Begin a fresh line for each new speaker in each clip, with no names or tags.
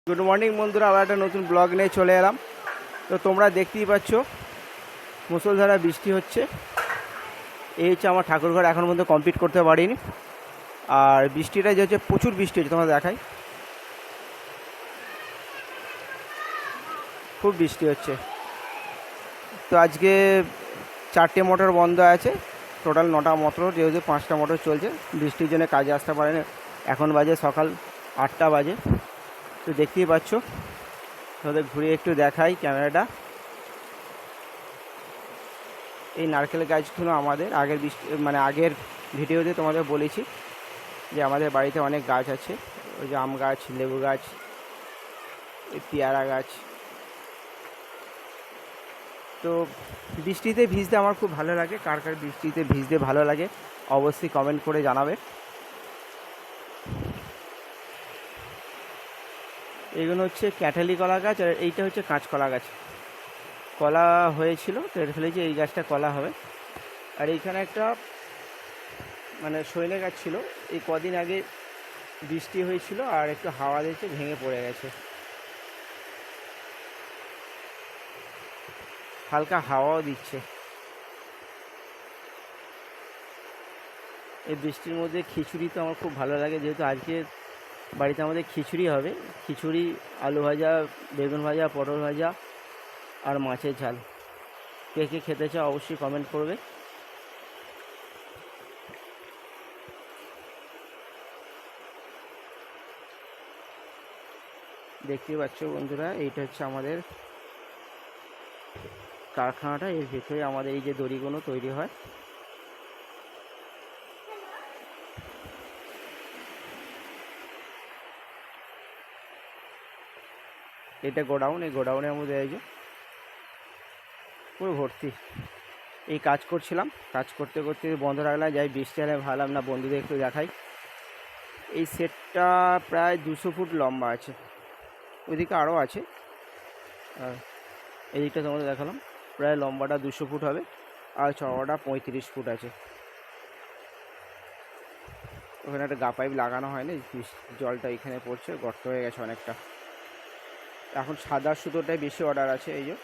Good morning বন্ধুরা, আবার একটা নতুন ব্লগ নিয়ে চলে এলাম। তো তোমরা দেখতেই পাচ্ছ মুষলধারা বৃষ্টি হচ্ছে। এই হচ্ছে আমার ঠাকুরঘর, এখন পর্যন্ত কমপ্লিট করতে পারিনি। আর বৃষ্টিটা যে হচ্ছে প্রচুর বৃষ্টি হচ্ছে, তোমরা দেখাই, খুব বৃষ্টি হচ্ছে। তো আজকে 4টে মোটর বন্ধ আছে, টোটাল 9টা মোটর, যেহেতু 5টা মোটর চলছে। বৃষ্টির জন্য কাজে আসতে পারেনি। এখন বাজে সকাল 8টা বাজে। তো দেখতেই পাচ্ছ, তোমাদের ঘুরে একটু দেখাই ক্যামেরাটা। এই নারকেল গাছগুলো আমাদের আগের আগের ভিডিওতে তোমাদের বলেছি যে আমাদের বাড়িতে অনেক গাছ আছে। ওই যে আম গাছ, লেবু গাছ, এই পেয়ারা গাছ। তো বৃষ্টিতে ভিজতে আমার খুব ভালো লাগে। কার কার বৃষ্টিতে ভিজতে ভালো লাগে অবশ্যই কমেন্ট করে জানাবে। এগুলো হচ্ছে ক্যাটালি কলা গাছ, আর এইটা হচ্ছে কাঁচকলা গাছ। কলা হয়েছিল, কেটে ফেলেছি, এই গাছটা কলা হবে। আর এইখানে একটা সজনে গাছ ছিল, এই কদিন আগে বৃষ্টি হয়েছিল আর একটু হাওয়া দিয়েছে, ভেঙে পড়ে গেছে। হালকা হাওয়াও দিচ্ছে। এই বৃষ্টির মধ্যে খিচুড়ি তো আমার খুব ভালো লাগে, যেহেতু আজকে বাড়িতে আমাদের খিচুড়ি হবে। খিচুড়ি, আলু ভাজা, বেগুন ভাজা, পটল ভাজা আর মাছের ঝাল। কে কে খেতে চাও অবশ্যই কমেন্ট করবে। দেখতেই পাচ্ছ বন্ধুরা, এইটা হচ্ছে আমাদের কারখানাটা। এর ভেতরে আমাদের এই যে দড়িগুলো তৈরি হয়। এটা গোডাউন, এই গোডাউনের মধ্যে এই যে পুরো ভর্তি। এই কাজ করছিলাম, কাজ করতে করতে বন্ধ রাখলাম, যাই বৃষ্টি হলে ভাবলাম না বন্ধুদের একটু দেখাই। এই সেটটা প্রায় 200 ফুট লম্বা আছে, ওইদিকে আরও আছে। আর এদিকটা তোমাদের দেখালাম, প্রায় লম্বাটা 200 ফুট হবে, আর চওড়াটা 35 ফুট আছে। ওখানে একটা গা পাইপ লাগানো হয়নি, জলটা এখানে পড়ছে, গর্ত হয়ে গেছে অনেকটা। এখন সাদা সুতোটাই বেশি অর্ডার আছে। এই যে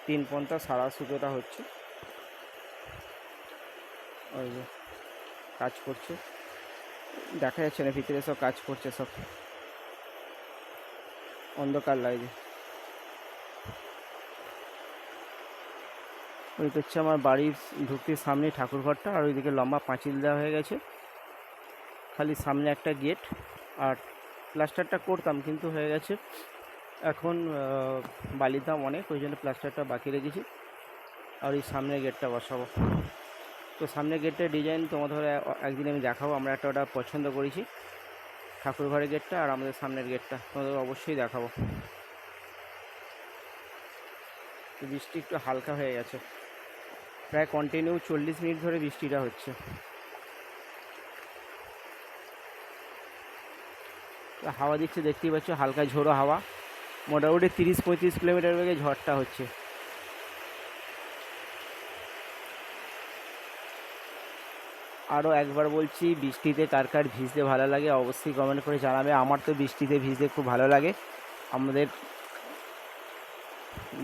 3 পন্থা সাদা সুতোটা হচ্ছে, ওই যে কাজ করছে, দেখা যাচ্ছে না ভিতরে, সব কাজ করছে, সব অন্ধকার লাগছে। ওই হচ্ছে আমার বাড়ির ঢুকতে সামনে ঠাকুরঘরটা, আর ওইদিকে লম্বা পাঁচিল দেওয়া হয়ে গেছে, খালি সামনে একটা গেট। আর প্লাস্টারটা করতাম কিন্তু হয়ে গেছে, এখন বালির দাম অনেক, ওই জন্য প্লাস্টারটা বাকি রেখেছি। আর এই সামনে গেটটা বসাবো। তো সামনে গেটের ডিজাইন তোমাদের একদিন আমি দেখাবো। আমরা একটা ওটা পছন্দ করেছি, ঠাকুরঘরের গেটটা আর আমাদের সামনের গেটটা তোমাদের অবশ্যই দেখাবো। তো বৃষ্টি একটু হালকা হয়ে গেছে, প্রায় কন্টিনিউ 40 মিনিট ধরে বৃষ্টিটা হচ্ছে। হাওয়া দিচ্ছে, দেখতেই পাচ্ছ, হালকা ঝোড়ো হাওয়া, মোটামুটি 30-35 কিলোমিটার বেগে ঝড়টা হচ্ছে। আরও একবার বলছি, বৃষ্টিতে কার কার ভিজতে ভালো লাগে অবশ্যই কমেন্ট করে জানাবে। আমার তো বৃষ্টিতে ভিজতে খুব ভালো লাগে। আমাদের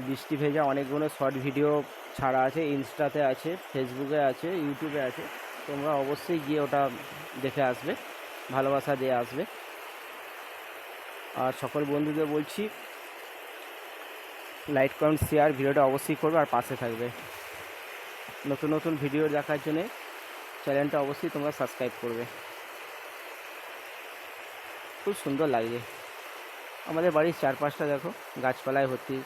বৃষ্টি ভেজা অনেকগুলো শর্ট ভিডিও ছাড়া আছে, ইনস্টাতে আছে, ফেসবুকে আছে, ইউটিউবে আছে। তোমরা অবশ্যই গিয়ে ওটা দেখে আসবে, ভালোবাসা দিয়ে আসবে। আর সকল বন্ধুদের বলছি, লাইক কমেন্ট শেয়ার ভিডিওটা অবশ্যই করবে আর পাশে থাকবে। নতুন নতুন ভিডিও দেখার জন্য চ্যানেলটা অবশ্যই তোমরা সাবস্ক্রাইব করবে। খুব সুন্দর লাগছে আমাদের বাড়ির চারপাশটা, দেখো গাছপালায় ভর্তি।